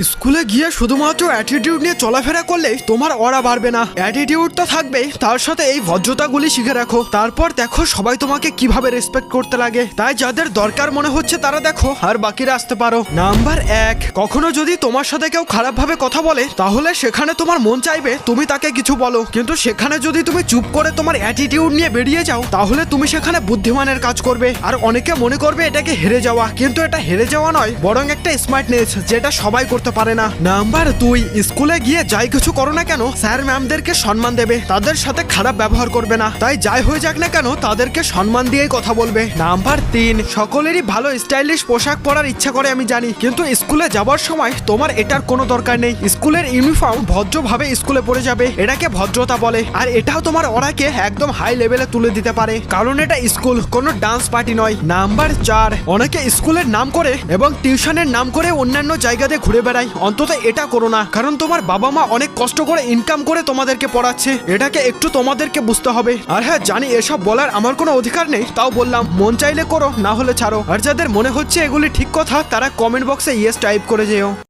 স্কুলে গিয়ে শুধুমাত্র অ্যাটিটিউড নিয়ে চলাফেরা করলেই তোমার অরা বাড়বে না। অ্যাটিটিউড তো থাকবে, তার সাথে এই ভদ্রতাগুলি শিখে রাখো। তারপর দেখো সবাই তোমাকে কিভাবে রেসপেক্ট করতে লাগে। তাই যাদের দরকার মনে হচ্ছে তারা দেখো, আর বাকিরা আসতে পারো। নাম্বার 1, কখনো যদি তোমার সাথে কেউ খারাপ ভাবে কথা বলে তাহলে সেখানে তোমার মন চাইবে তুমি তাকে কিছু বলো, কিন্তু সেখানে যদি তুমি চুপ করে তোমার অ্যাটিটিউড নিয়ে বেরিয়ে যাও তাহলে তুমি সেখানে বুদ্ধিমানের কাজ করবে। আর অনেকে মনে করবে এটাকে হেরে যাওয়া, কিন্তু এটা হেরে যাওয়া নয়, বরং একটা স্মার্টনেস, যেটা সবাই করতে পারে না। নাম্বার 2, স্কুলে গিয়ে যাই কিছু করো না কেন স্যার ম্যামদেরকে সম্মান দেবে, তাদের সাথে খারাপ ব্যবহার করবে না। তাই যাই হয়ে যাক না কেন তাদেরকে সম্মান দিয়েই কথা বলবে। নাম্বার 3, সকলেরই ভালো স্টাইলিশ পোশাক পরার ইচ্ছা করে আমি জানি, কিন্তু স্কুলে যাবার সময় তোমার এটার কোনো দরকার নেই। স্কুলের ইউনিফর্ম ভদ্রভাবে স্কুলে পরে যাবে, এটাকে ভদ্রতা বলে। আর এটাও তোমার ওরাকে একদম হাই লেভেলে তুলে দিতে পারে, কারণ এটা স্কুল, কোনো ডান্স পার্টি নয়। নাম্বার 4, অনেকে স্কুলের নাম করে এবং টিউশনের নাম করে অন্যান্য জায়গাতে ঘুরে বেড়ায়। অন্তত এটা করো না, কারণ তোমার বাবা মা অনেক কষ্ট করে ইনকাম করে তোমাদেরকে পড়াচ্ছে, এটাকে একটু তোমাদেরকে বুঝতে হবে। আর হ্যাঁ, জানি এসব বলার আমার কোনো অধিকার নেই, তাও বললাম, মন চাইলে করো, না হলে ছাড়ো। আর যাদের মনে হচ্ছে এগুলি ঠিক কথা তারা কমেন্ট বক্সে ইয়েস টাইপ করে যেও।